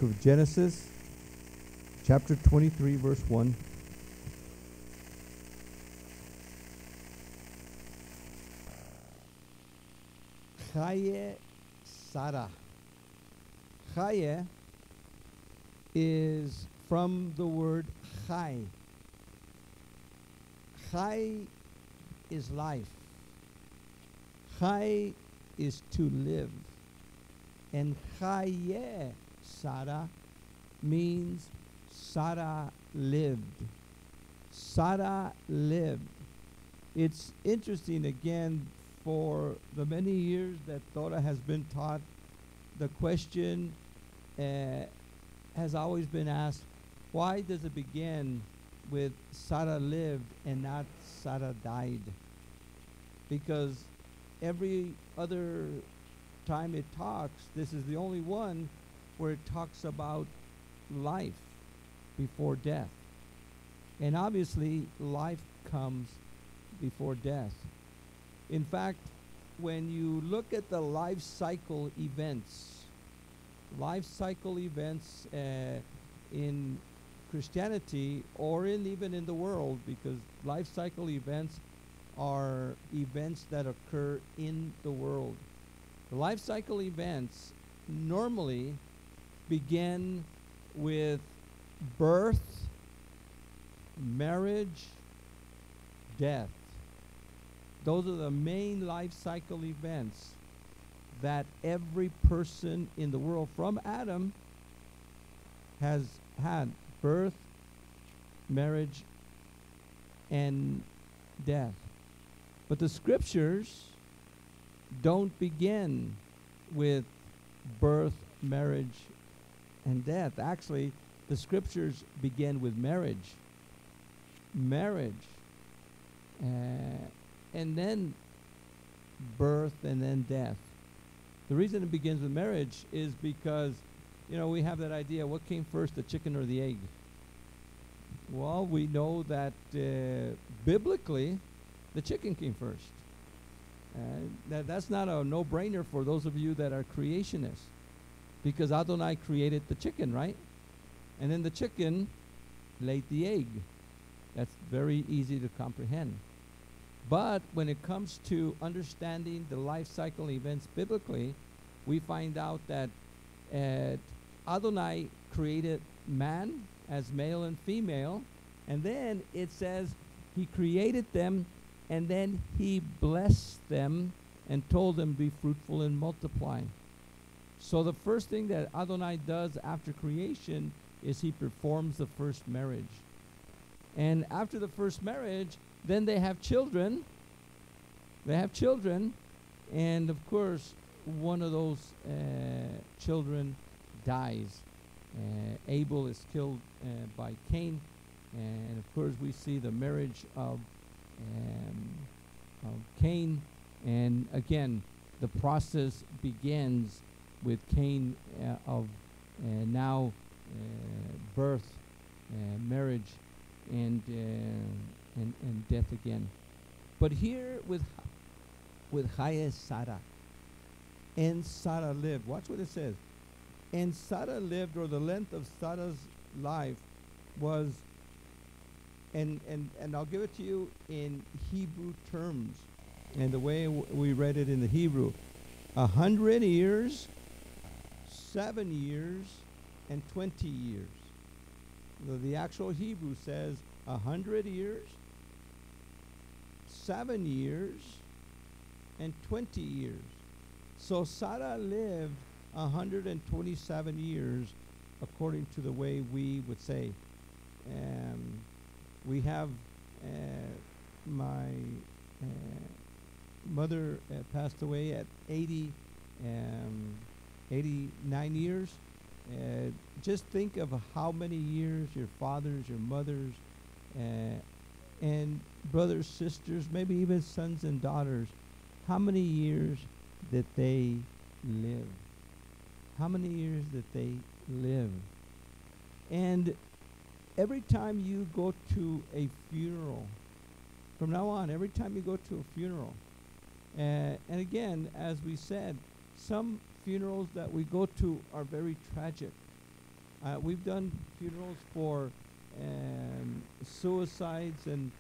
book of Genesis, chapter 23, verse 1. Chayei Sarah. Chayei is from the word Chai. Chai is life. Chai is to live. And Chayei Sarah means Sarah lived. Sarah lived. It's interesting, again, for the many years that Torah has been taught, the question has always been asked, why does it begin with Sarah lived and not Sarah died? Because every other time it talks, this is the only one where it talks about life before death. And obviously, life comes before death. In fact, when you look at the life cycle events in Christianity or even in the world, because life cycle events are events that occur in the world. The life cycle events normally begin with birth, marriage, death. Those are the main life cycle events that every person in the world from Adam has had: birth, marriage, and death. But the scriptures don't begin with birth, marriage, and death. Actually, the scriptures begin with marriage. And then birth, and then death. The reason it begins with marriage is because, we have that idea, what came first, the chicken or the egg? Well, we know that biblically, the chicken came first. That's not a no-brainer for those of you that are creationists, because Adonai created the chicken, right? And then the chicken laid the egg. That's very easy to comprehend. But when it comes to understanding the life cycle events biblically, we find out that Adonai created man as male and female, and then it says he created them, and then he blessed them and told them, be fruitful and multiply. So the first thing that Adonai does after creation is he performs the first marriage. And after the first marriage, then they have children. And of course, one of those children dies. Abel is killed by Cain. And of course, we see the marriage of Cain. And again, the process begins with Cain of now birth, marriage, and death again. But here with Chayei Sarah, and Sarah lived. Watch what it says. And Sarah lived, or the length of Sarah's life was, and I'll give it to you in Hebrew terms, and the way we read it in the Hebrew: 100 years, 7 years, and 20 years. The actual Hebrew says 100 years, 7 years, and 20 years. So Sarah lived 127 years, according to the way we would say. We have my mother passed away at 89 years. Just think of how many years your fathers, your mothers, and brothers, sisters, maybe even sons and daughters, how many years did they live? How many years did they live? And every time you go to a funeral, from now on, every time you go to a funeral, and again, as we said, some funerals that we go to are very tragic. We've done funerals for suicides and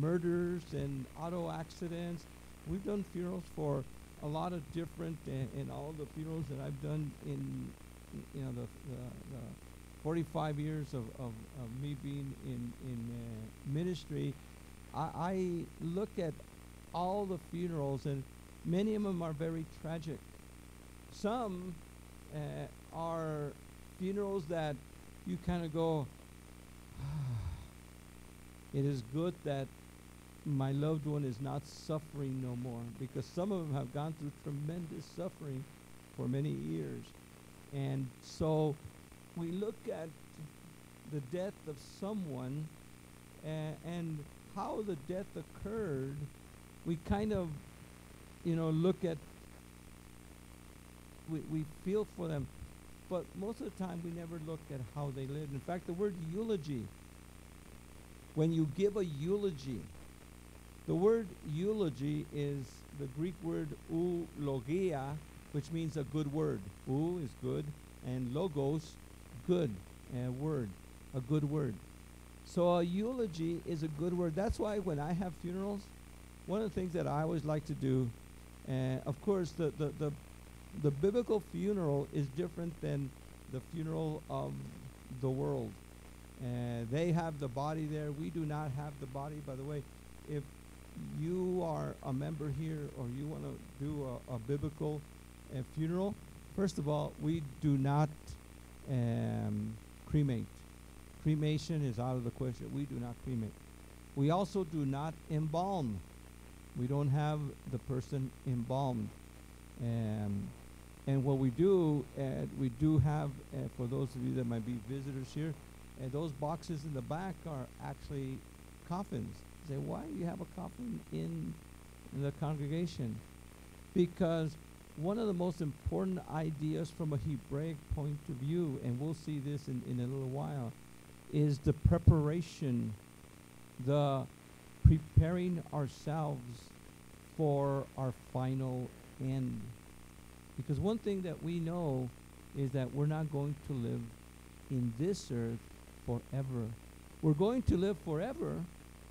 murders and auto accidents. We've done funerals for a lot of different, in all the funerals that I've done in, the 45 years of me being in ministry. I look at all the funerals, and many of them are very tragic. Some are funerals that you kind of go, it is good that my loved one is not suffering no more, because some of them have gone through tremendous suffering for many years. And so we look at the death of someone and how the death occurred. We kind of, look at, we feel for them, but most of the time we never look at how they lived. In fact, the word eulogy, when you give a eulogy, the word eulogy is the Greek word eulogia, which means a good word. Eu is good, and logos, good, word, a good word. So a eulogy is a good word. That's why when I have funerals, one of the things that I always like to do, of course, the biblical funeral is different than the funeral of the world. They have the body there. We do not have the body. By the way, if you are a member here or you want to do a biblical funeral, first of all, we do not cremate. Cremation is out of the question. We do not cremate. We also do not embalm. We don't have the person embalmed. And what we do have, for those of you that might be visitors here, those boxes in the back are actually coffins. You say, why do you have a coffin in the congregation? Because one of the most important ideas from a Hebraic point of view, and we'll see this in a little while, is the preparation, the preparing ourselves for our final end. Because one thing that we know is that we're not going to live in this earth forever. We're going to live forever.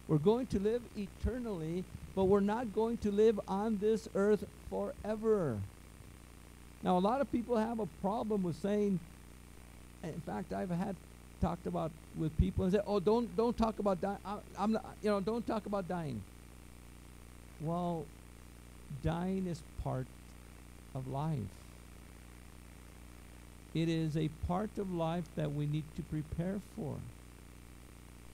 We're going to live eternally, but we're not going to live on this earth forever. Now, a lot of people have a problem with saying, in fact, I've had talked about with people and say, "Oh, don't talk about dying. I'm not, don't talk about dying." Well, dying is part of life. It is a part of life that we need to prepare for.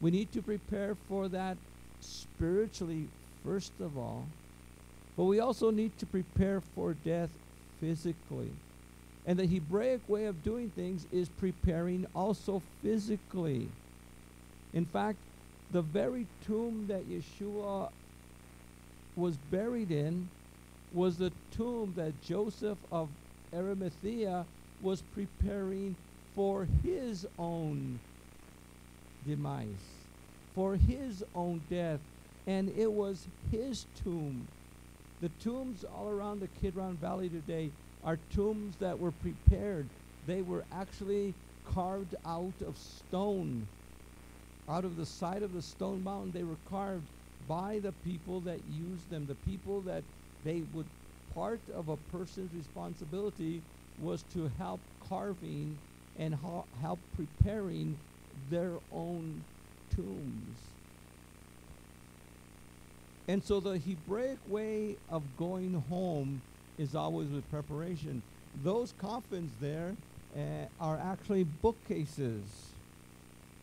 We need to prepare for that spiritually, first of all, but we also need to prepare for death physically. And the Hebraic way of doing things is preparing also physically. In fact, the very tomb that Yeshua was buried in was the tomb that Joseph of Arimathea was preparing for his own demise, for his own death, and it was his tomb. The tombs all around the Kidron Valley today are tombs that were prepared. They were actually carved out of stone. Out of the side of the stone mountain, they were carved by the people that used them, the people that they would, part of a person's responsibility was to help carving and help preparing their own tombs. And so the Hebraic way of going home is always with preparation. Those coffins there are actually bookcases.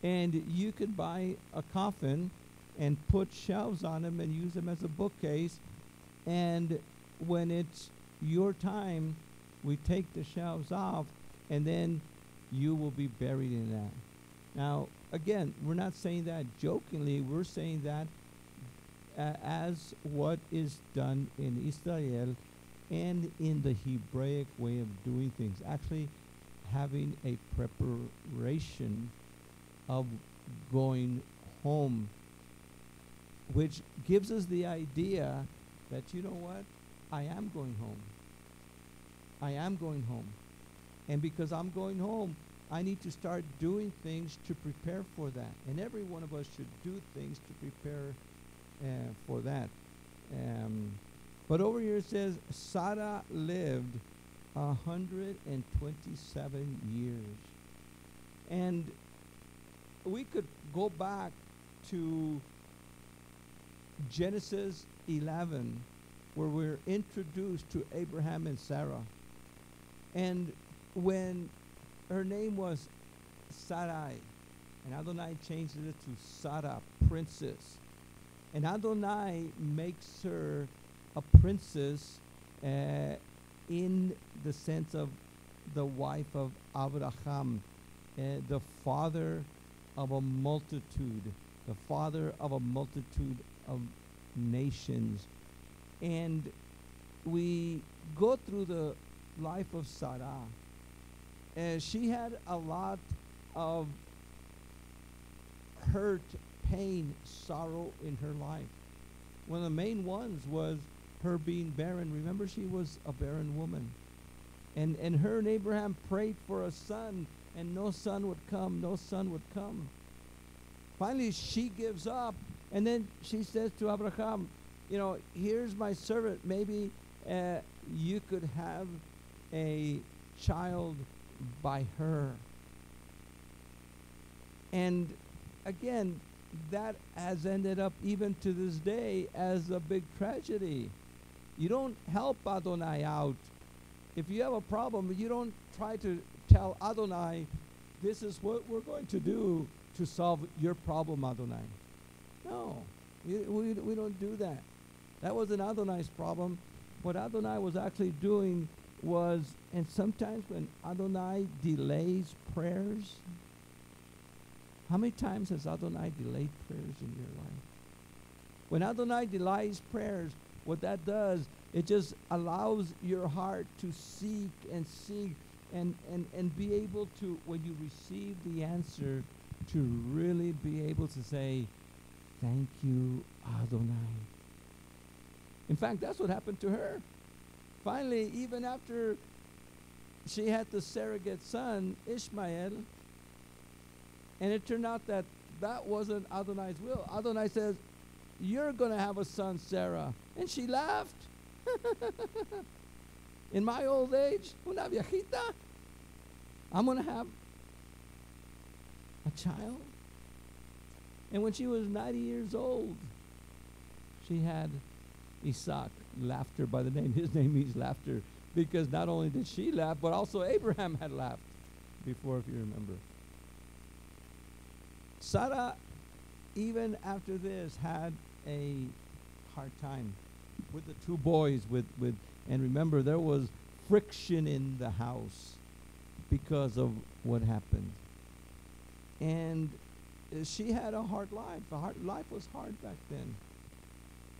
And you could buy a coffin and put shelves on them and use them as a bookcase. And when it's your time, we take the shelves off, and then you will be buried in that. Now, again, we're not saying that jokingly. We're saying that as what is done in Israel and in the Hebraic way of doing things, actually having a preparation of going home, which gives us the idea that, you know what, I am going home. I am going home. And because I'm going home, I need to start doing things to prepare for that. And every one of us should do things to prepare for that. But over here it says Sarah lived 127 years. And we could go back to Genesis 11, where we're introduced to Abraham and Sarah. And when her name was Sarai, and Adonai changes it to Sarah, princess. And Adonai makes her a princess in the sense of the wife of Abraham, the father of a multitude, the father of a multitude of nations. And we go through the life of Sarah. She had a lot of hurt, pain, sorrow in her life. One of the main ones was her being barren. Remember, she was a barren woman. And her and Abraham prayed for a son, and no son would come, no son would come. Finally, she gives up, and then she says to Abraham, you know, here's my servant. Maybe you could have a child by her. And again, that has ended up even to this day as a big tragedy. You don't help Adonai out. If you have a problem, you don't try to tell Adonai, this is what we're going to do to solve your problem, Adonai. No, we don't do that. That wasn't Adonai's problem. What Adonai was actually doing was, and sometimes when Adonai delays prayers, how many times has Adonai delayed prayers in your life? When Adonai delays prayers, what that does, it just allows your heart to seek and be able to, when you receive the answer, to really be able to say, thank you, Adonai. In fact, that's what happened to her. Finally, even after she had the surrogate son, Ishmael, and it turned out that that wasn't Adonai's will. Adonai says, you're going to have a son, Sarah. And she laughed. In my old age, una viejita, I'm going to have a child. And when she was 90 years old, she had Isaac, laughter by the name. His name means laughter, because not only did she laugh, but also Abraham had laughed before, if you remember. Sarah, even after this, had a hard time with the two boys. And remember, there was friction in the house because of what happened. And she had a hard life. Life was hard back then.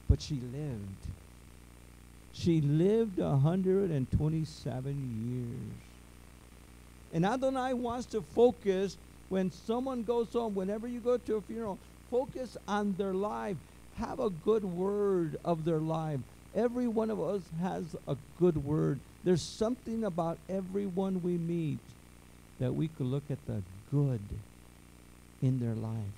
But she lived. She lived 127 years. And Adonai wants to focus when someone goes home, whenever you go to a funeral, focus on their life. Have a good word of their life. Every one of us has a good word. There's something about everyone we meet that we could look at the good in their life.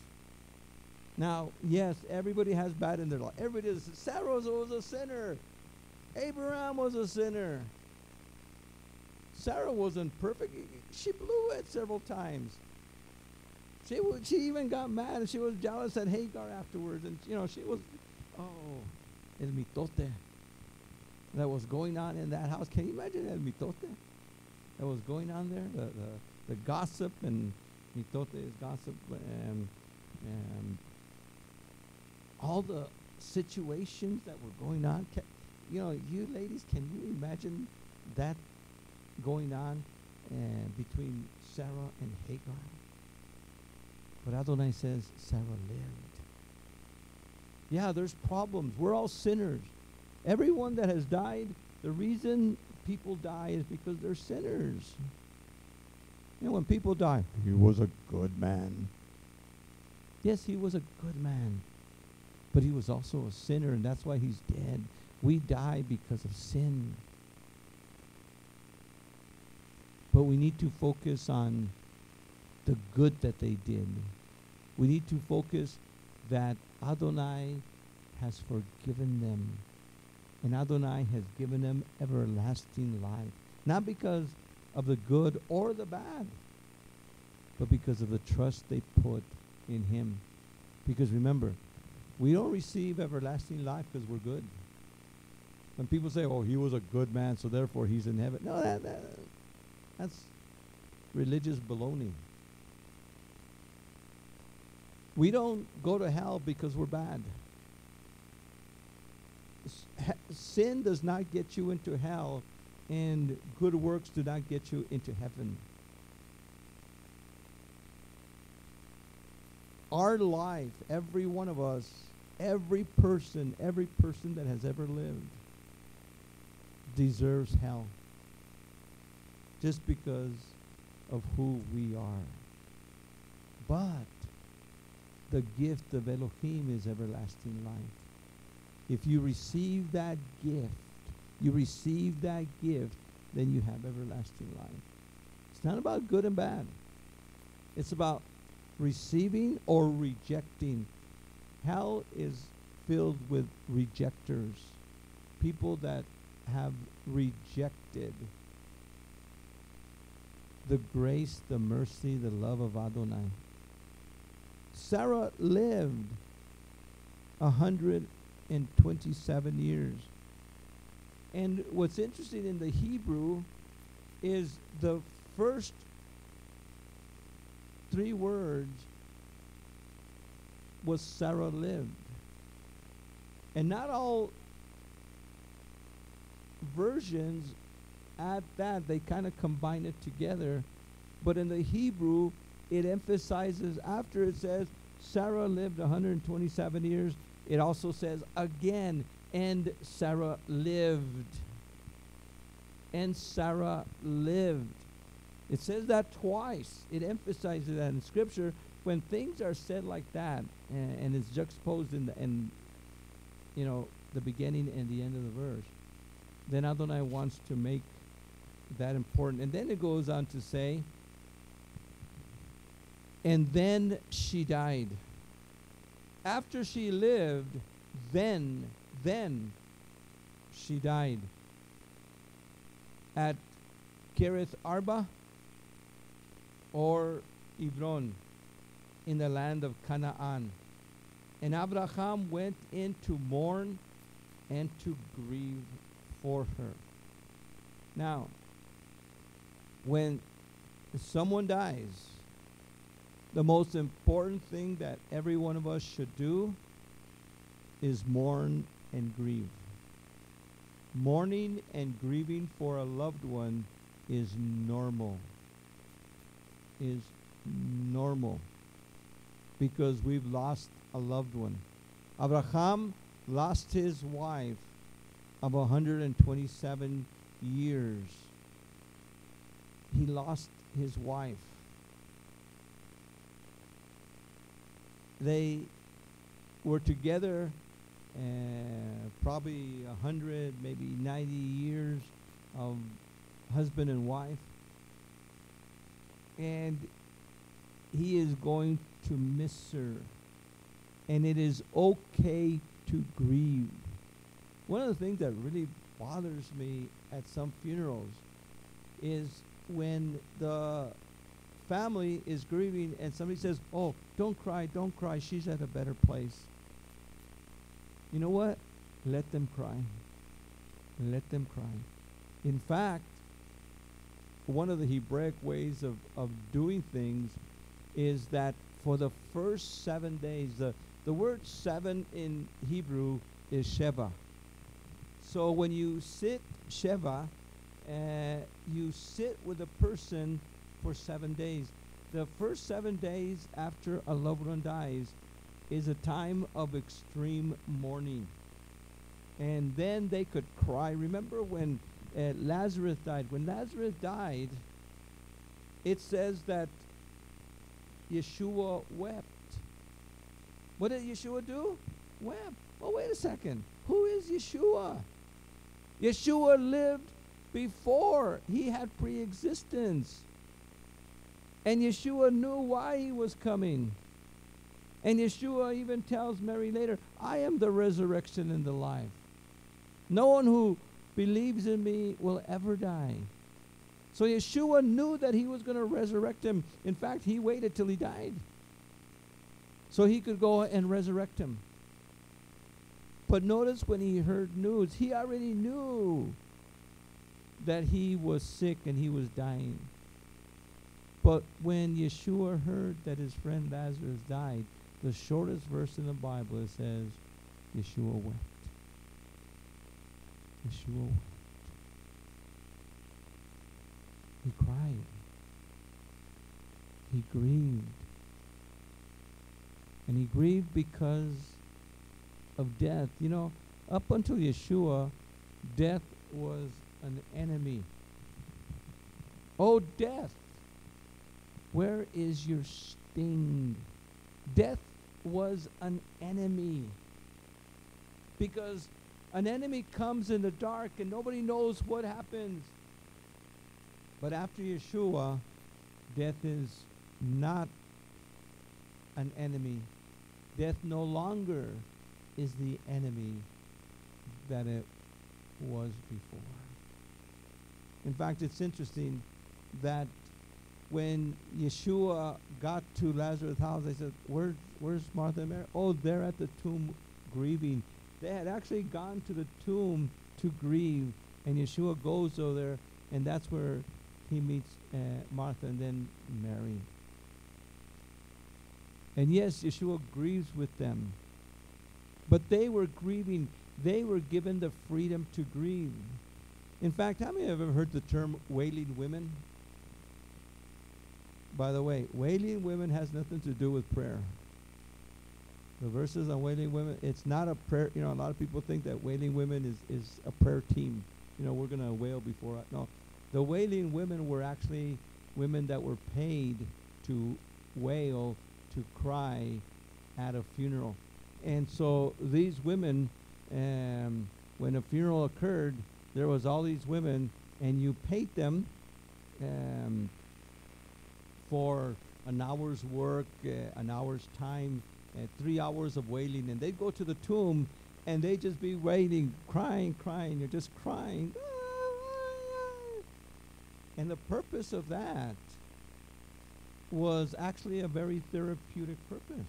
Now, yes, everybody has bad in their life. Everybody is. Sarah was a sinner. Abraham was a sinner. Sarah wasn't perfect. She blew it several times. She even got mad, and she was jealous at Hagar afterwards. And, she was, el mitote that was going on in that house. Can you imagine el mitote that was going on there? The gossip, and mitote is gossip, and all the situations that were going on. You ladies, can you imagine that going on between Sarah and Hagar? But Adonai says Sarah lived. Yeah, there's problems. We're all sinners. Everyone that has died, the reason people die is because they're sinners. When people die, he was a good man. Yes, he was a good man. But he was also a sinner, and that's why he's dead. We die because of sin. But we need to focus on the good that they did. We need to focus that Adonai has forgiven them. And Adonai has given them everlasting life. Not because of the good or the bad, but because of the trust they put in Him. Because remember, we don't receive everlasting life because we're good. When people say, oh, he was a good man, so therefore he's in heaven. No, that's religious baloney. We don't go to hell because we're bad. Sin does not get you into hell, and good works do not get you into heaven. Our life, every one of us, every person that has ever lived deserves hell just because of who we are. But the gift of Elohim is everlasting life. If you receive that gift, then you have everlasting life. It's not about good and bad. It's about receiving or rejecting. Hell is filled with rejectors, people that have rejected the grace, the mercy, the love of Adonai. Sarah lived 127 years. And what's interesting in the Hebrew is the first 3 words was Sarah lived. And not all versions add that. They kind of combine it together. But in the Hebrew, it emphasizes, after it says Sarah lived 127 years, it also says again, and Sarah lived. And Sarah lived. It says that twice. It emphasizes that in Scripture. When things are said like that, and it's juxtaposed in the beginning and the end of the verse, then Adonai wants to make that important. And then it goes on to say, and then she died. After she lived, then she died. At Kerith Arba or Hebron in the land of Canaan. And Abraham went in to mourn and to grieve for her. Now, when someone dies, the most important thing that every one of us should do is mourn and grieve. Mourning and grieving for a loved one is normal. Because we've lost a loved one. Abraham lost his wife of 127 years. He lost his wife. They were together probably 100, maybe 90 years of husband and wife. And he is going to miss her. And it is okay to grieve. One of the things that really bothers me at some funerals is when the family is grieving and somebody says, oh, don't cry, she's at a better place. You know what? Let them cry. Let them cry. In fact, one of the Hebraic ways of doing things is that for the first 7 days, the word 7 in Hebrew is Sheva. So when you sit Sheva, you sit with a person for 7 days. The first 7 days after a loved one dies is a time of extreme mourning. And then they could cry. Remember when Lazarus died? When Lazarus died, it says that Yeshua wept. What did Yeshua do? Wept. Oh, wait a second. Who is Yeshua? Yeshua lived before. He had pre-existence. And Yeshua knew why he was coming. And Yeshua even tells Mary later, I am the resurrection and the life. No one who believes in me will ever die. So Yeshua knew that he was going to resurrect him. In fact, he waited till he died so he could go and resurrect him. But notice when he heard news, he already knew that he was sick and he was dying. But when Yeshua heard that his friend Lazarus died, the shortest verse in the Bible, it says, Yeshua wept. Yeshua wept. He cried. He grieved. And he grieved because of death. You know, up until Yeshua, death was an enemy. Oh, death, where is your sting? Death was an enemy. Because an enemy comes in the dark and nobody knows what happens. But after Yeshua, death is not an enemy. Death no longer is the enemy that it was before. In fact, it's interesting that when Yeshua got to Lazarus' house, they said, where's Martha and Mary? Oh, they're at the tomb grieving. They had actually gone to the tomb to grieve, and Yeshua goes over there, and that's where he meets Martha and then Mary. And yes, Yeshua grieves with them. But they were grieving. They were given the freedom to grieve. In fact, how many have ever heard the term wailing women? By the way, wailing women has nothing to do with prayer. The verses on wailing women, it's not a prayer. You know, a lot of people think that wailing women is a prayer team. You know, we're going to wail before. No, the wailing women were actually women that were paid to wail, to cry at a funeral. And so these women, when a funeral occurred, there was all these women, and you paid them for an hour's work, an hour's time, 3 hours of wailing, and they'd go to the tomb, and they'd just be wailing, crying. You're just crying. And the purpose of that was actually a very therapeutic purpose.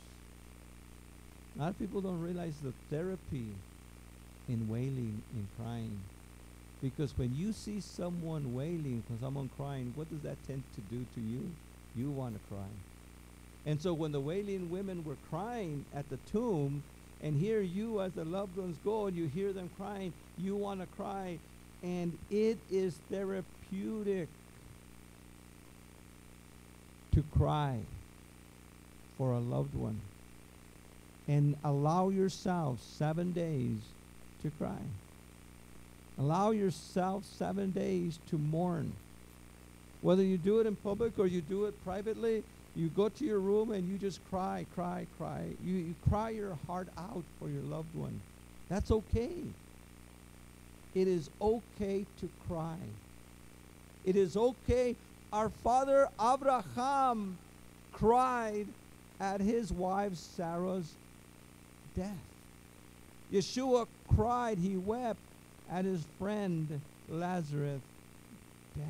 A lot of people don't realize the therapy in wailing and crying. Because when you see someone wailing, someone crying, what does that tend to do to you? You want to cry. And so when the wailing women were crying at the tomb, and here you as the loved ones go and you hear them crying, you want to cry. And it is therapeutic to cry for a loved one. And allow yourself 7 days to cry. Allow yourself 7 days to mourn. Whether you do it in public or you do it privately, you go to your room and you just cry. You cry your heart out for your loved one. That's okay. It is okay to cry. It is okay. Our father Abraham cried at his wife Sarah's death. Yeshua cried, he wept at his friend Lazarus' death.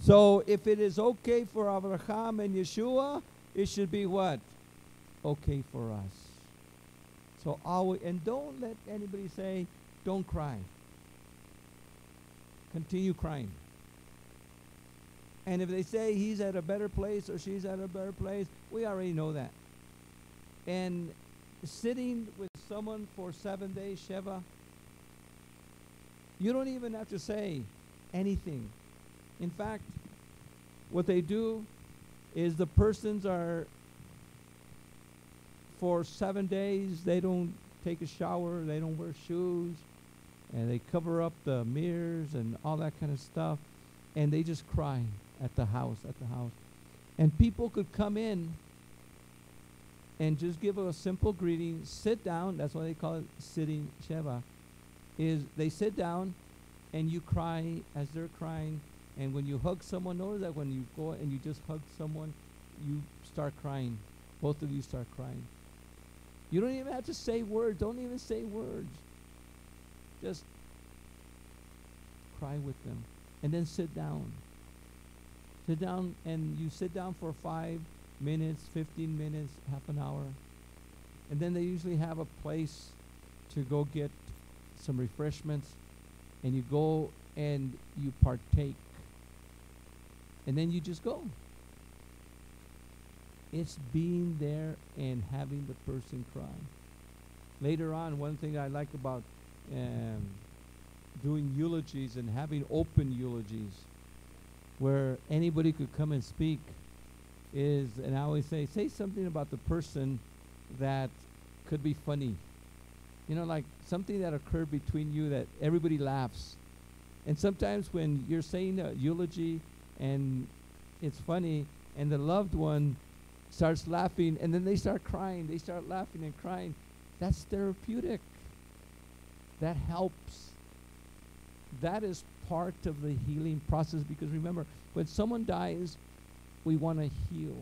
So if it is okay for Abraham and Yeshua, it should be what? Okay for us. So and don't let anybody say, don't cry. Continue crying. And if they say he's at a better place or she's at a better place, we already know that. And sitting with someone for 7 days, Sheva, you don't even have to say anything. In fact, what they do is the persons are, for 7 days, they don't take a shower, they don't wear shoes, and they cover up the mirrors and all that kind of stuff, and they just cry at the house. And people could come in and just give a simple greeting, sit down, that's why they call it sitting Sheva, is they sit down and you cry as they're crying, And when you hug someone, notice that when you go and you just hug someone, you start crying. Both of you start crying. You don't even have to say words. Don't even say words. Just cry with them. And then sit down. Sit down, and you sit down for 5 minutes, 15 minutes, half an hour. And then they usually have a place to go get some refreshments. And you go and you partake. And then you just go. It's being there and having the person cry. Later on, one thing I like about doing eulogies and having open eulogies where anybody could come and speak is, and I always say something about the person that could be funny. You know, like something that occurred between you that everybody laughs. And sometimes when you're saying a eulogy and it's funny and the loved one starts laughing and then they start crying, they start laughing and crying, that's therapeutic. That helps. That is part of the healing process, because remember, when someone dies, we want to heal.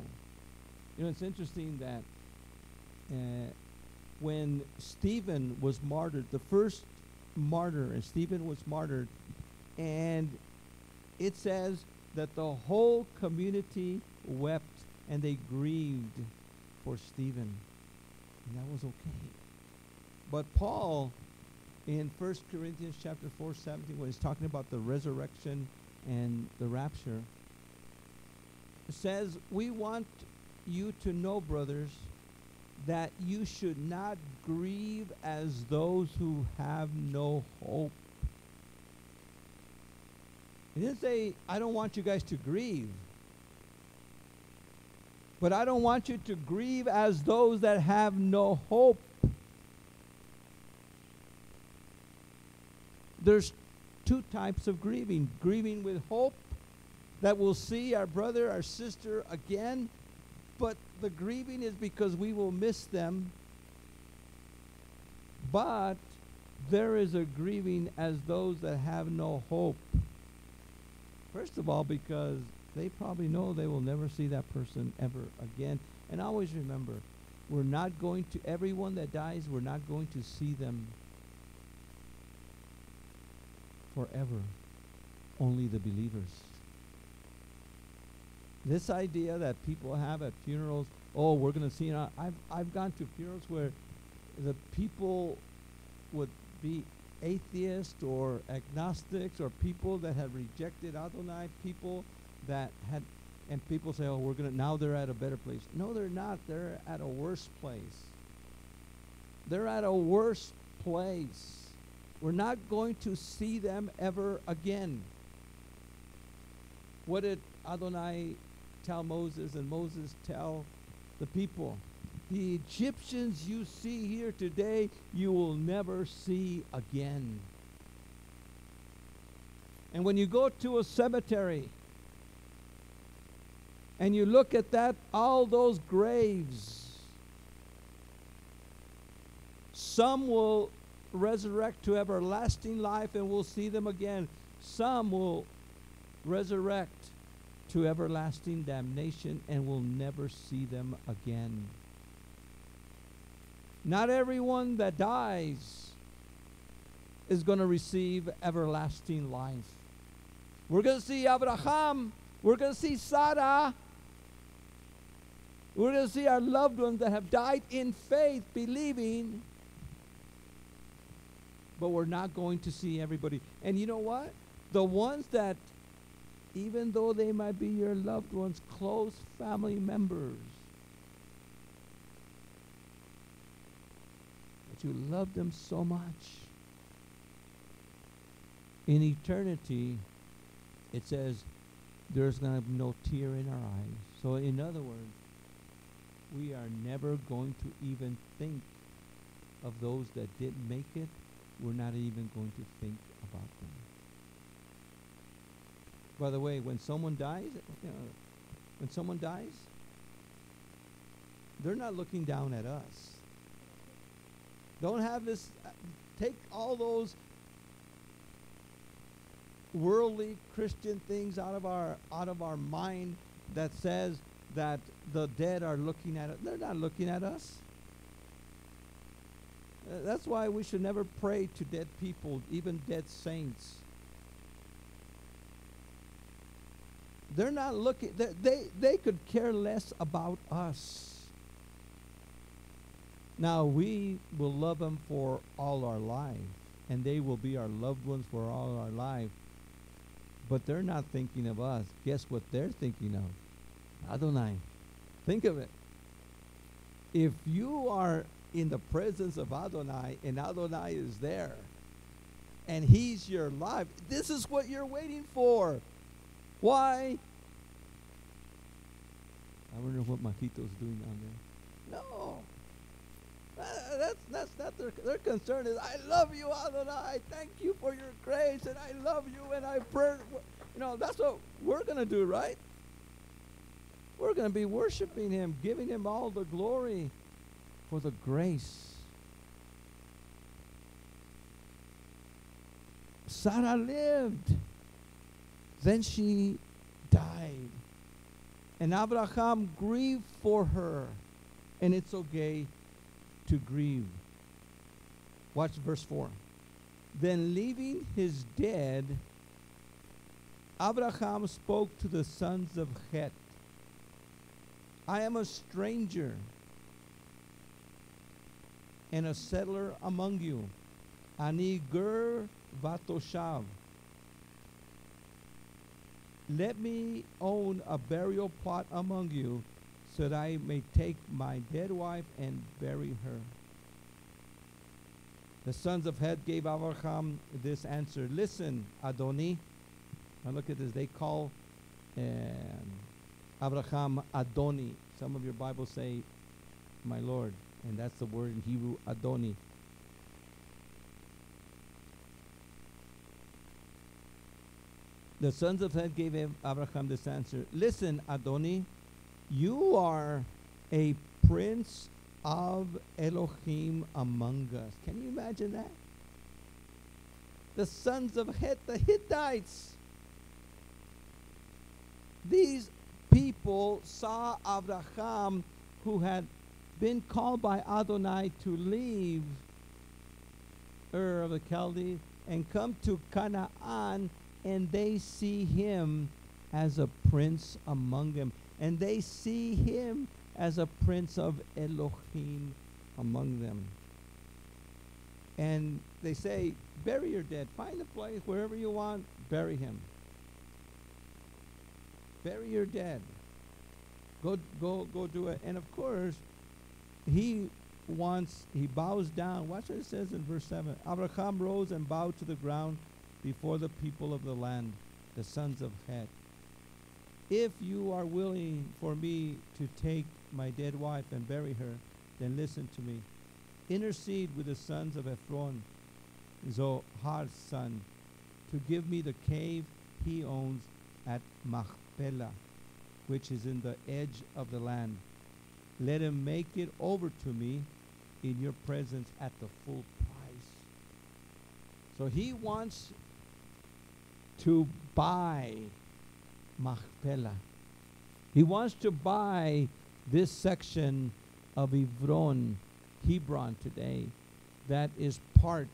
You know, it's interesting that when Stephen was martyred, the first martyr, and Stephen was martyred, and it says that the whole community wept and they grieved for Stephen. And that was okay. But Paul, in 1 Corinthians chapter 4:17, when he's talking about the resurrection and the rapture, says, we want you to know, brothers, that you should not grieve as those who have no hope. He didn't say, I don't want you guys to grieve. But I don't want you to grieve as those that have no hope. There's two types of grieving. Grieving with hope that we'll see our brother, our sister again. But the grieving is because we will miss them. But there is a grieving as those that have no hope. First of all, because they probably know they will never see that person ever again. And always remember, we're not going to, everyone that dies, we're not going to see them forever. Only the believers. This idea that people have at funerals, oh, we're going to see, I've gone to funerals where the people would be atheists or agnostics or people that have rejected Adonai, people that had, and people say, oh, now they're at a better place. No, they're not. They're at a worse place. They're at a worse place. We're not going to see them ever again. What did Adonai tell Moses and Moses tell the people? The Egyptians you see here today, you will never see again. And when you go to a cemetery and you look at that, all those graves, some will resurrect to everlasting life and we'll see them again. Some will resurrect to everlasting damnation and we'll never see them again. Not everyone that dies is going to receive everlasting life. We're going to see Abraham. We're going to see Sarah. We're going to see our loved ones that have died in faith, believing. But we're not going to see everybody. And you know what? The ones that, even though they might be your loved ones, close family members, but you love them so much. In eternity, it says there's going to be no tear in our eyes. So in other words, we are never going to even think of those that didn't make it. We're not even going to think about them. By the way, when someone dies, they're not looking down at us. Don't have this, take all those worldly Christian things out of our mind that says that the dead are looking at us. They're not looking at us. That's why we should never pray to dead people, even dead saints. They're not looking. They could care less about us. Now, we will love them for all our life, and they will be our loved ones for all our life. But they're not thinking of us. Guess what they're thinking of? Adonai. Think of it. If you are in the presence of Adonai, and Adonai is there, and He's your life, this is what you're waiting for. Why? I wonder what Majito's doing down there. No. That's not their concern. Is I love you, Adonai. Thank you for your grace, and I love you, and I pray. That's what we're going to do, right? We're going to be worshiping Him, giving Him all the glory for the grace. Sarah lived. Then she died. And Abraham grieved for her. And it's okay to grieve. Watch verse 4. Then leaving his dead, Abraham spoke to the sons of Het. I am a stranger and a settler among you. Ani ger vatoshav. Let me own a burial plot among you, so that I may take my dead wife and bury her. The sons of Het gave Abraham this answer. Listen, Adoni. Now look at this. They call Abraham Adoni. Some of your Bibles say, my Lord. And that's the word in Hebrew, Adoni. The sons of Het gave Abraham this answer. Listen, Adoni. You are a prince of Elohim among us. Can you imagine that? The sons of Het, the Hittites. These people saw Abraham, who had been called by Adonai to leave Ur of the Chaldees and come to Canaan, and they see him as a prince among them. And they see him as a prince of Elohim among them. And they say, bury your dead. Find a place, wherever you want, bury him. Bury your dead. Go do it. And of course, he bows down. Watch what it says in verse 7. Abraham rose and bowed to the ground before the people of the land, the sons of Het. If you are willing for me to take my dead wife and bury her, then listen to me. Intercede with the sons of Ephron, Zohar's son, to give me the cave he owns at Machpelah, which is in the edge of the land. Let him make it over to me in your presence at the full price. So he wants to buy Machpelah. He wants to buy this section of Hebron today, that is part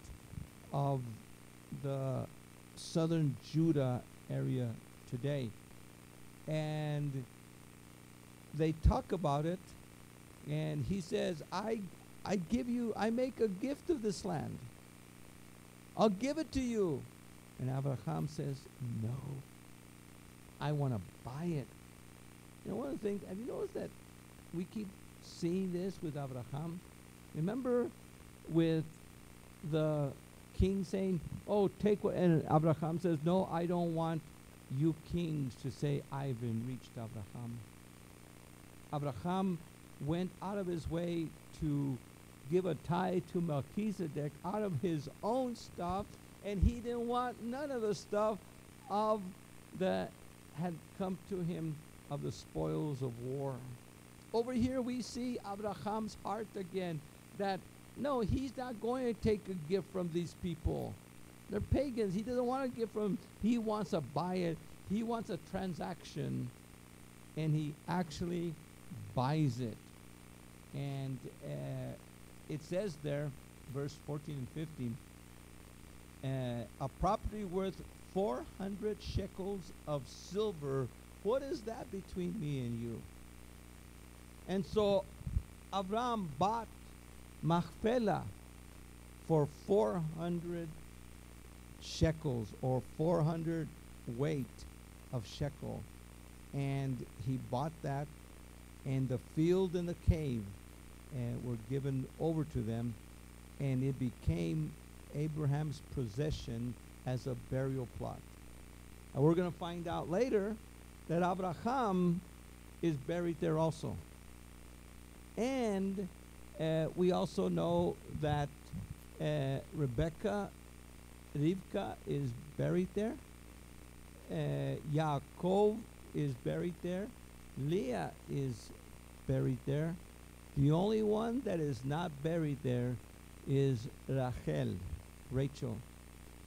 of the southern Judah area today. And they talk about it, and he says, I make a gift of this land. I'll give it to you. And Abraham says, no, I want to buy it. You know, one of the things, have you noticed that we keep seeing this with Abraham? Remember with the king saying, oh, take what, and Abraham says, no, I don't want you kings to say, I've enriched Abraham. Abraham went out of his way to give a tithe to Melchizedek out of his own stuff, and he didn't want none of the stuff of that had come to him of the spoils of war. Over here we see Abraham's heart again, that no, he's not going to take a gift from these people. They're pagans. He doesn't want to give from. He wants to buy it. He wants a transaction, and he actually buys it. And it says there, verse 14 and 15, a property worth 400 shekels of silver. What is that between me and you? And so Abraham bought Machpelah for 400 shekels, or 400 weight of shekel. And he bought that, and the field and the cave were given over to them, and it became Abraham's possession as a burial plot. And we're going to find out later that Abraham is buried there also. And we also know that Rivka is buried there. Yaakov is buried there. Leah is buried there. The only one that is not buried there is Rachel.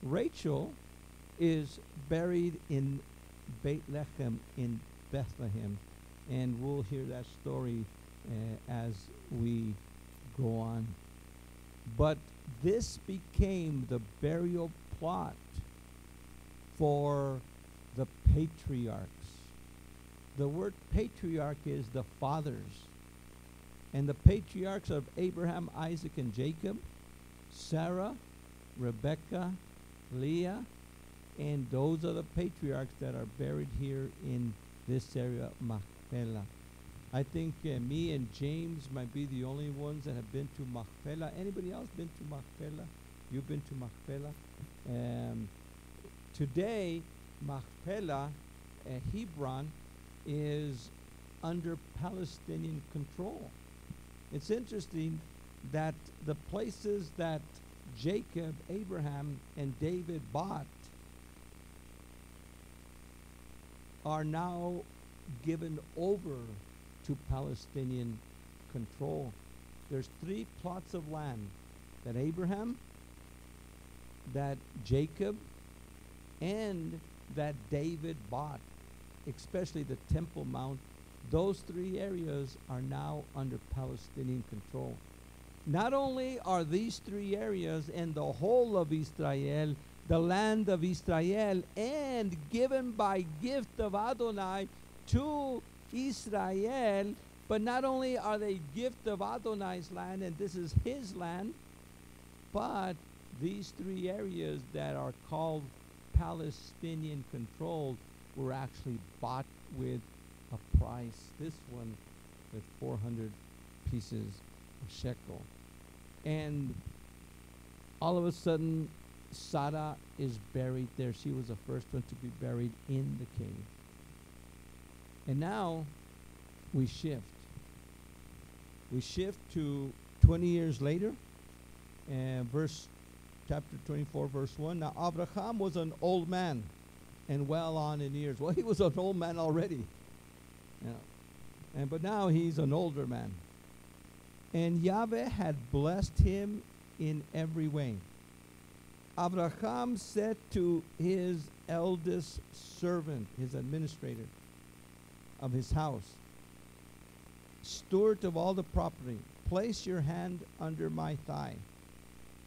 Rachel is buried in Bethlehem, in Bethlehem, and we'll hear that story as we go on. But this became the burial plot for the patriarchs. The word patriarch is the fathers. And the patriarchs of Abraham, Isaac, and Jacob, Sarah, Rebekah, Leah, and those are the patriarchs that are buried here in this area, Machpelah. I think me and James might be the only ones that have been to Machpelah. Anybody else been to Machpelah? You've been to Machpelah? Today, Machpelah, Hebron, is under Palestinian control. It's interesting that the places that Jacob, Abraham, and David bought are now given over to Palestinian control. There's 3 plots of land that Abraham, that Jacob, and that David bought, especially the Temple Mount. Those 3 areas are now under Palestinian control. Not only are these 3 areas in the whole of Israel, the land of Israel, and given by gift of Adonai to Israel, but not only are they gift of Adonai's land, and this is his land, but these 3 areas that are called Palestinian controlled were actually bought with a price. This one with 400 pieces of shekel. And all of a sudden, Sarah is buried there. She was the first one to be buried in the cave. And now we shift. We shift to 20 years later, and chapter 24, verse 1. Now Abraham was an old man and well on in years. Well, he was an old man already. But now he's an older man. And Yahweh had blessed him in every way. Abraham said to his eldest servant, his administrator of his house, steward of all the property, place your hand under my thigh.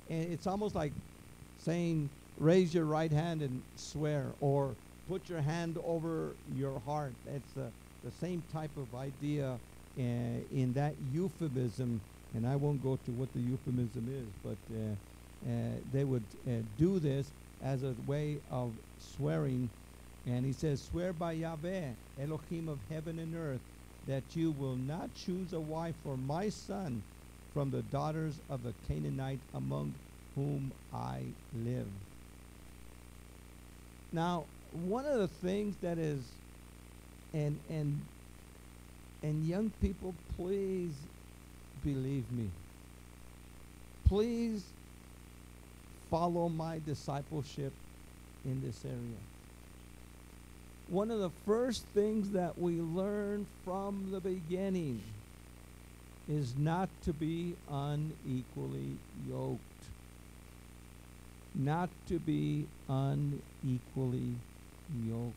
And it's almost like saying, raise your right hand and swear, or put your hand over your heart. It's the same type of idea in that euphemism, and I won't go to what the euphemism is, but they would do this as a way of swearing. And he says, swear by Yahweh, Elohim of heaven and earth, that you will not choose a wife for my son from the daughters of the Canaanite among whom I live. Now, one of the things that is, and young people, please believe me. Please follow my discipleship in this area. One of the first things that we learn from the beginning is not to be unequally yoked. not to be unequally yoked.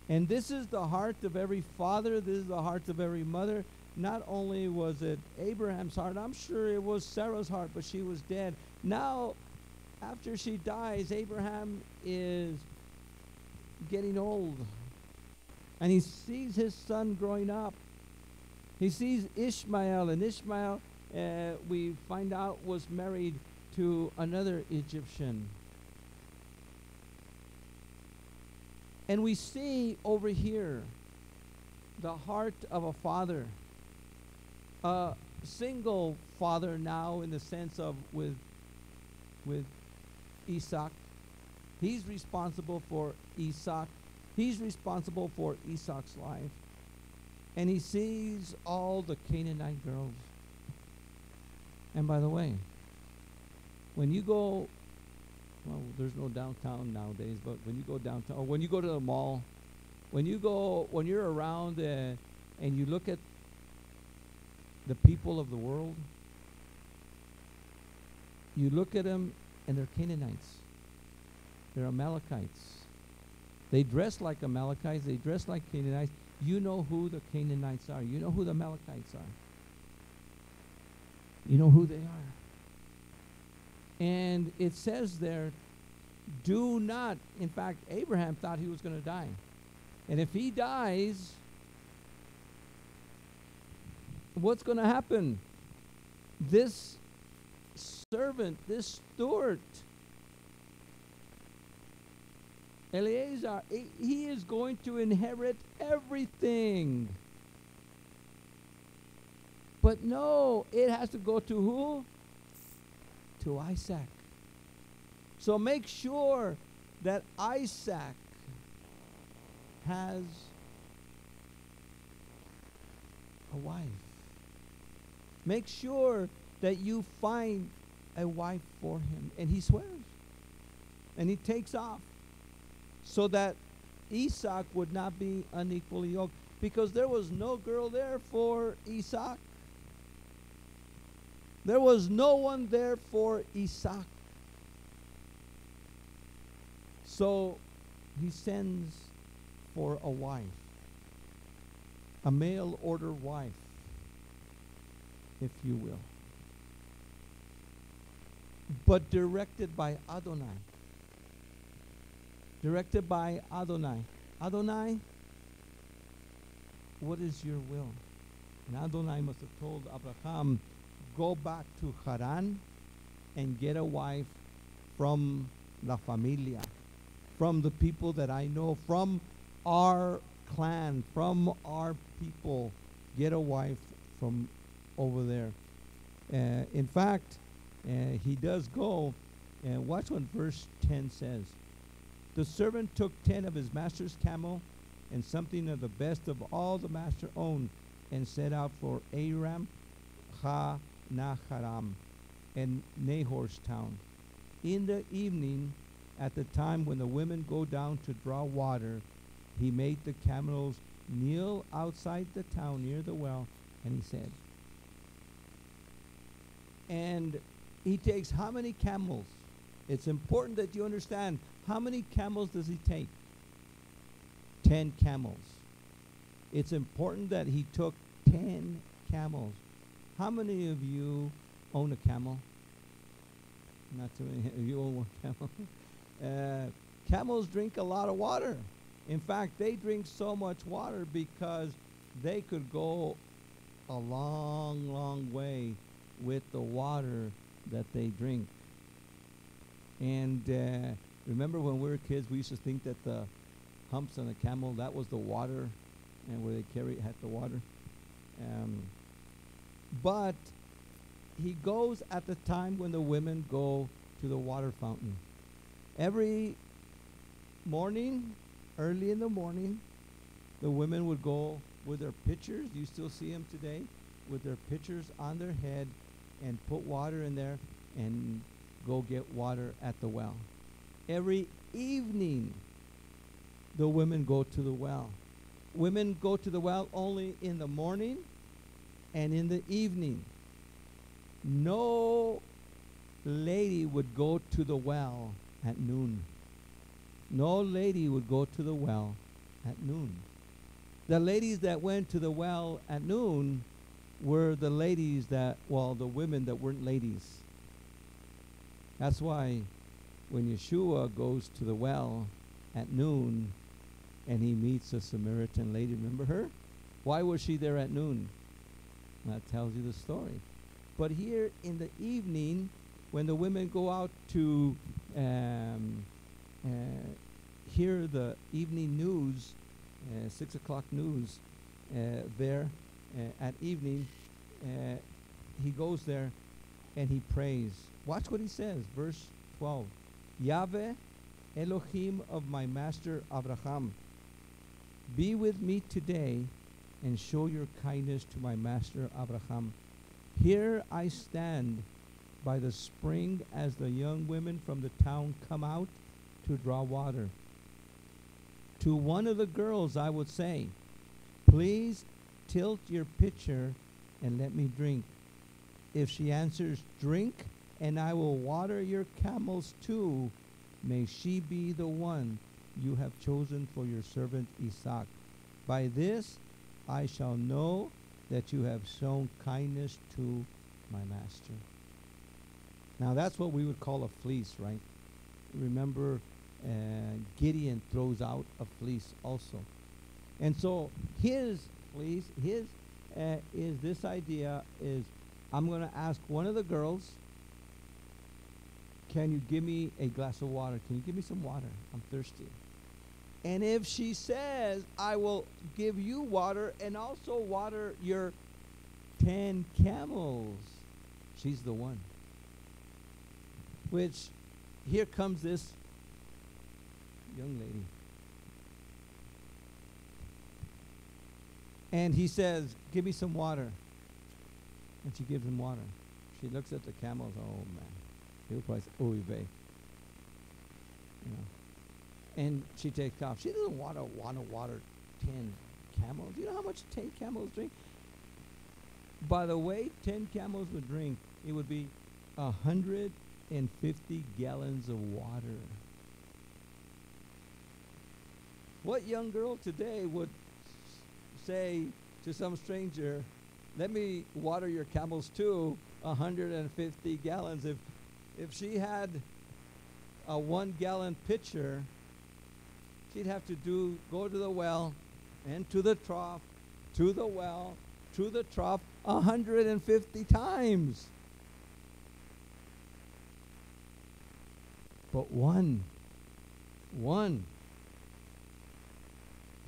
And this is the heart of every father. This is the heart of every mother. Not only was it Abraham's heart, I'm sure it was Sarah's heart, but she was dead. Now, after she dies, Abraham is getting old. And he sees his son growing up. He sees Ishmael, and Ishmael, we find out, was married to another Egyptian. And we see over here the heart of a father, a single father now, in the sense of with Isaac. He's responsible for Isaac. He's responsible for Isaac's life. And he sees all the Canaanite girls. And by the way, when you go, well, there's no downtown nowadays, but when you go downtown, or when you go to the mall, when you're around and you look at the people of the world, you look at them and they're Canaanites. They're Amalekites. They dress like Amalekites. They dress like Canaanites. You know who the Canaanites are. You know who the Amalekites are. You know who they are. And it says there, do not. In fact, Abraham thought he was going to die. And if he dies, what's going to happen? This servant, this steward, Eliezer, he is going to inherit everything. But no, it has to go to who? To Isaac. So make sure that Isaac has a wife. Make sure that you find a wife for him. And he swears. And he takes off, so that Isaac would not be unequally yoked, because there was no girl there for Isaac. There was no one there for Isaac. So he sends for a wife, a mail order wife, if you will, but directed by Adonai. Directed by Adonai. Adonai, what is your will? And Adonai must have told Abraham, go back to Haran and get a wife from La Familia, from the people that I know, from our clan, from our people. Get a wife from over there. In fact, he does go, and watch what verse 10 says. The servant took 10 of his master's camel and something of the best of all the master owned, and set out for Aram Ha-Naharam and Nahor's town. In the evening, at the time when the women go down to draw water, he made the camels kneel outside the town near the well, and he said, and he takes how many camels? It's important that you understand, how many camels does he take? 10 camels. It's important that he took 10 camels. How many of you own a camel? Not too many of you own one camel. Camels drink a lot of water. In fact, they drink so much water because they could go a long, long way with the water that they drink. And remember when we were kids, we used to think that the humps on a camel, that was the water, and where they had the water. But he goes at the time when the women go to the water fountain. Every morning, early in the morning, the women would go with their pitchers. You still see them today with their pitchers on their head and put water in there and go get water at the well. Every evening, the women go to the well. Women go to the well only in the morning and in the evening. No lady would go to the well at noon. No lady would go to the well at noon. The ladies that went to the well at noon were the ladies that, well, the women that weren't ladies. That's why when Yeshua goes to the well at noon and he meets a Samaritan lady, remember her? Why was she there at noon? That tells you the story. But here in the evening, when the women go out to hear the evening news, 6 o'clock news, there at evening, he goes there and he prays. Watch what he says, verse 12. Yahweh, Elohim of my master Abraham, be with me today and show your kindness to my master Abraham. Here I stand by the spring as the young women from the town come out to draw water. To one of the girls I would say, please tilt your pitcher and let me drink. If she answers, drink, and I will water your camels too, may she be the one you have chosen for your servant Isaac. By this I shall know that you have shown kindness to my master. Now that's what we would call a fleece, right? Remember, Gideon throws out a fleece also. And so his fleece, is this idea is, I'm going to ask one of the girls, can you give me a glass of water? Can you give me some water? I'm thirsty. And if she says, I will give you water and also water your 10 camels, she's the one. Which, here comes this young lady. And he says, give me some water. And she gives him water. She looks at the camels, oh man. He'll probably say, oy vey. You know. And she takes off. She doesn't want to water 10 camels. Do you know how much 10 camels drink? By the way 10 camels would drink, it would be 150 gallons of water. What young girl today would say to some stranger, let me water your camels too, 150 gallons. If she had a 1 gallon pitcher, she'd have to go to the well and to the trough, to the well, to the trough 150 times. But one,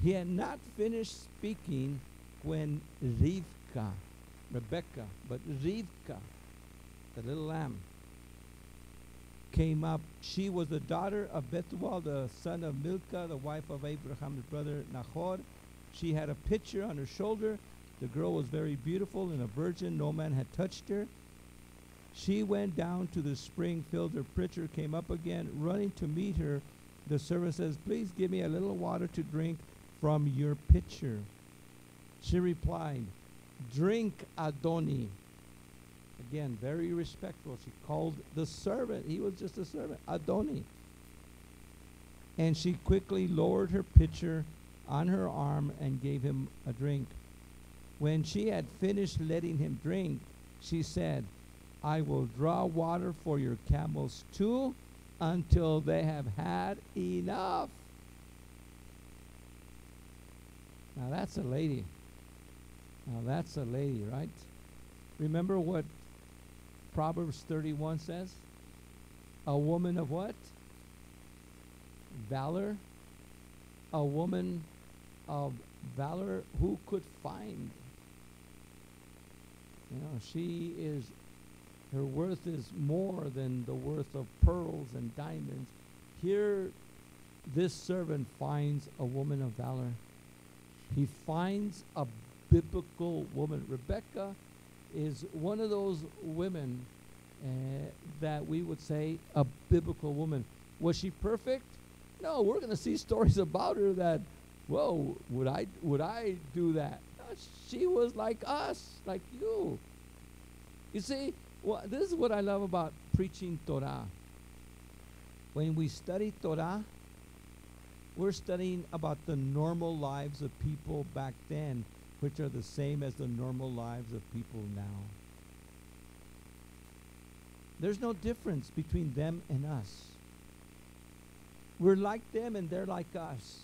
he had not finished speaking when Rebecca, but Rivka, the little lamb, came up. She was the daughter of Bethuel, the son of Milcah, the wife of Abraham's brother Nahor. She had a pitcher on her shoulder. The girl was very beautiful and a virgin. No man had touched her. She went down to the spring, filled her pitcher, came up again, running to meet her. The servant says, please give me a little water to drink from your pitcher. She replied, drink, Adoni. Again, very respectful. She called the servant. He was just a servant, Adoni. And she quickly lowered her pitcher on her arm and gave him a drink. When she had finished letting him drink, she said, I will draw water for your camels too until they have had enough. Now that's a lady. Now that's a lady, right? Remember what Proverbs 31 says? A woman of what? Valor. A woman of valor who could find. You know, she is, her worth is more than the worth of pearls and diamonds. Here, this servant finds a woman of valor. He finds a biblical woman. Rebecca is one of those women that we would say a biblical woman. Was she perfect? No, we're going to see stories about her that, whoa, would I do that? No, she was like us, like you. You see, well, this is what I love about preaching Torah. When we study Torah, we're studying about the normal lives of people back then, which are the same as the normal lives of people now. There's no difference between them and us. We're like them and they're like us.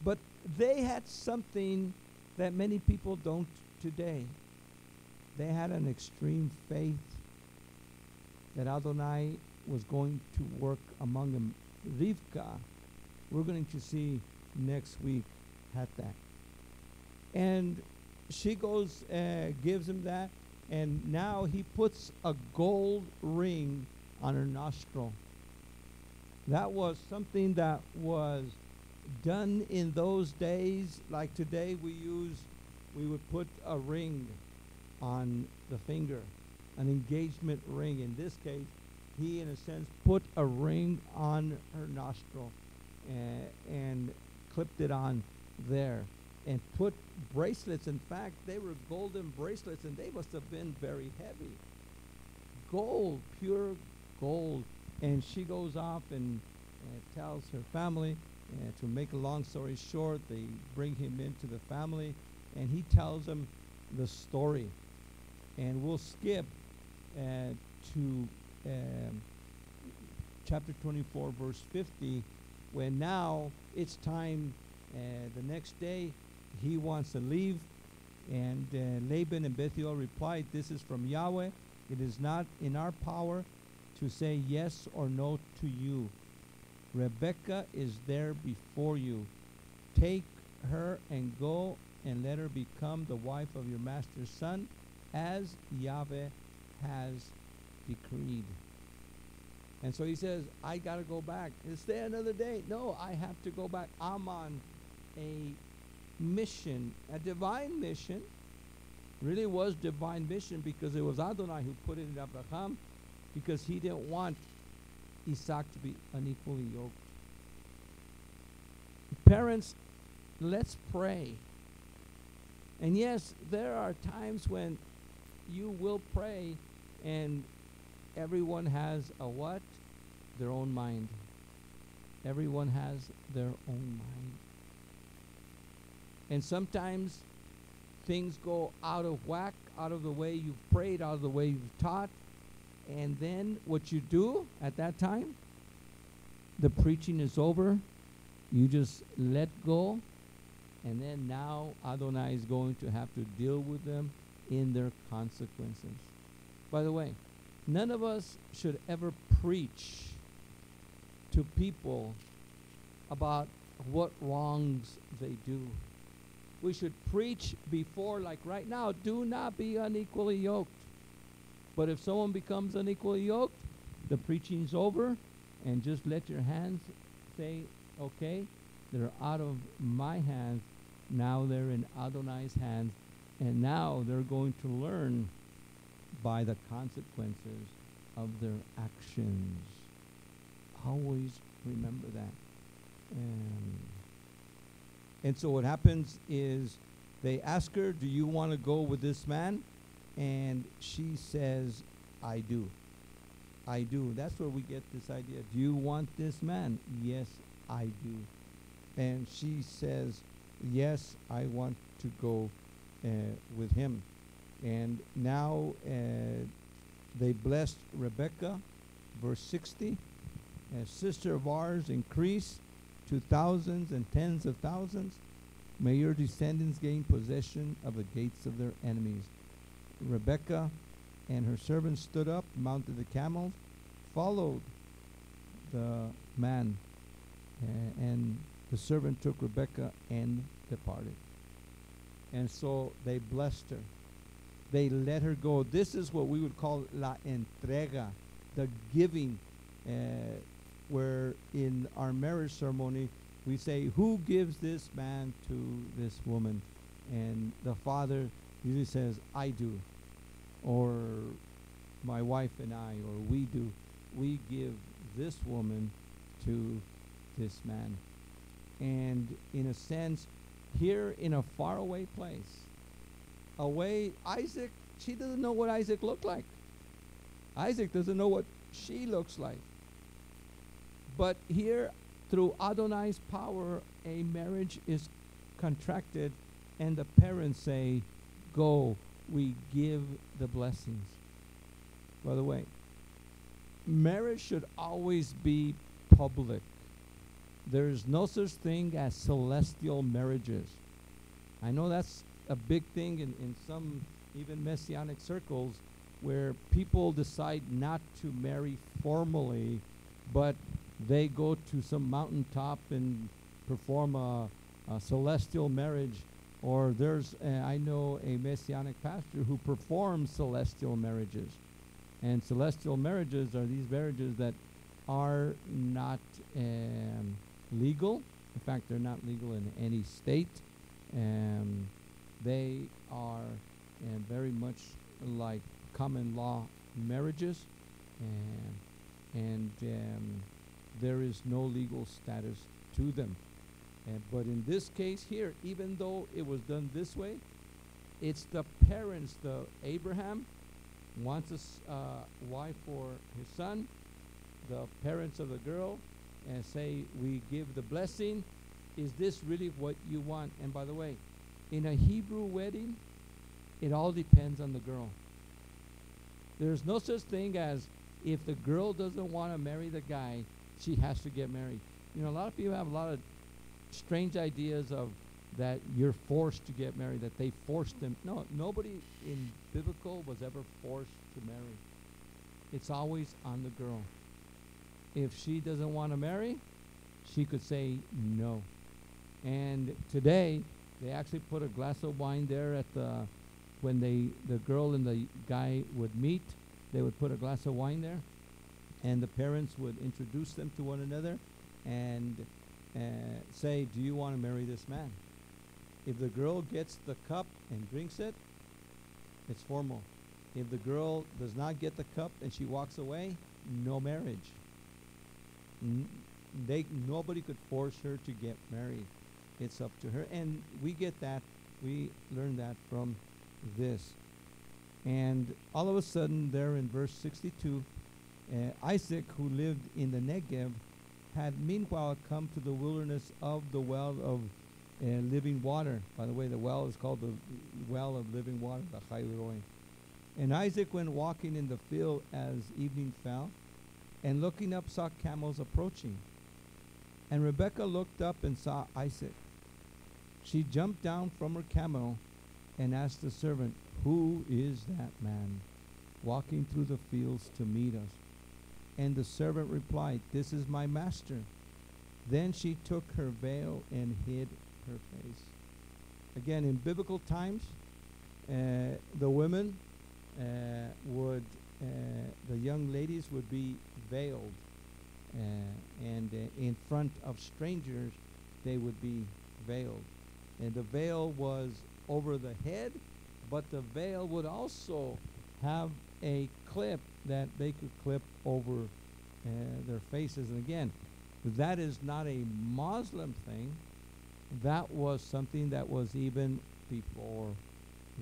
But they had something that many people don't today. They had an extreme faith that Adonai was going to work among them. Rivka, we're going to see next week, had that. And she goes, gives him that, and now he puts a gold ring on her nostril. That was something that was done in those days. Like today we would put a ring on the finger, an engagement ring. In this case, he, in a sense, put a ring on her nostril and clipped it on there and put bracelets. In fact, they were golden bracelets, and they must have been very heavy. Gold, pure gold. And she goes off and tells her family. To make a long story short, they bring him into the family, and he tells them the story. And we'll skip to chapter 24, verse 50, when now it's time. The next day, he wants to leave, and Laban and Bethuel replied, "This is from Yahweh. It is not in our power to say yes or no to you. Rebekah is there before you. Take her and go and let her become the wife of your master's son, as Yahweh has decreed." And so he says, I got to go back. Stay another day. No, I have to go back. I'm on a mission, a divine mission. Really was divine mission, because it was Adonai who put it in Abraham, because he didn't want Isaac to be unequally yoked. Parents, let's pray. And yes, there are times when you will pray and everyone has a what? Their own mind. Everyone has their own mind. And sometimes things go out of whack, out of the way you've prayed, out of the way you've taught. And then what you do at that time, the preaching is over, you just let go, and then now Adonai is going to have to deal with them in their consequences. By the way, none of us should ever preach to people about what wrongs they do. We should preach before, like right now, do not be unequally yoked. But if someone becomes unequally yoked, the preaching's over, and just let your hands say, okay, they're out of my hands, now they're in Adonai's hands, and now they're going to learn by the consequences of their actions. Always remember that. And so what happens is they ask her, do you want to go with this man? And she says, I do. I do. That's where we get this idea. Do you want this man? Yes, I do. And she says, yes, I want to go with him. And now they blessed Rebekah, verse 60. Sister of ours, increase to thousands and tens of thousands. May your descendants gain possession of the gates of their enemies. Rebekah and her servants stood up, mounted the camels, followed the man, and the servant took Rebekah and departed. And so they blessed her. They let her go. This is what we would call la entrega, the giving, where in our marriage ceremony we say, who gives this man to this woman? And the father usually says, I do, or my wife and I, or we do. We give this woman to this man. And in a sense, here in a faraway place, away, Isaac, she doesn't know what Isaac looked like. Isaac doesn't know what she looks like. But here, through Adonai's power, a marriage is contracted, and the parents say, go, we give the blessings. By the way, marriage should always be public. There is no such thing as celestial marriages. I know that's a big thing in some even messianic circles, where people decide not to marry formally, but they go to some mountaintop and perform a celestial marriage. Or there's, I know a messianic pastor who performs celestial marriages. And celestial marriages are these marriages that are not legal. In fact, they're not legal in any state. They are very much like common law marriages, and there is no legal status to them. But in this case here, even though it was done this way, it's the parents. The Abraham wants a wife for his son. The parents of the girl say, we give the blessing. Is this really what you want? And by the way, in a Hebrew wedding, it all depends on the girl. There's no such thing as, if the girl doesn't want to marry the guy, she has to get married. You know, a lot of people have a lot of strange ideas of that you're forced to get married, that they forced them. No, nobody in biblical was ever forced to marry. It's always on the girl. If she doesn't want to marry, she could say no. And today, they actually put a glass of wine there at when the girl and the guy would meet. They would put a glass of wine there, and the parents would introduce them to one another and say, do you want to marry this man? If the girl gets the cup and drinks it, it's formal. If the girl does not get the cup and she walks away, no marriage. Nobody could force her to get married. It's up to her. And we get that. We learn that from this. And all of a sudden, there in verse 62, Isaac, who lived in the Negev, had meanwhile come to the wilderness of the well of living water. By the way, the well is called the well of living water, the Chayei. And Isaac went walking in the field as evening fell, and looking up saw camels approaching. And Rebekah looked up and saw Isaac. She jumped down from her camel and asked the servant, who is that man walking through the fields to meet us? And the servant replied, this is my master. Then she took her veil and hid her face. Again, in biblical times, the women the young ladies would be veiled. And in front of strangers, they would be veiled. And the veil was over the head, but the veil would also have a clip that they could clip over their faces. And again, that is not a Muslim thing. That was something that was even before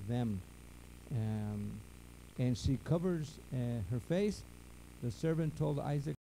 them. And she covers her face. The servant told Isaac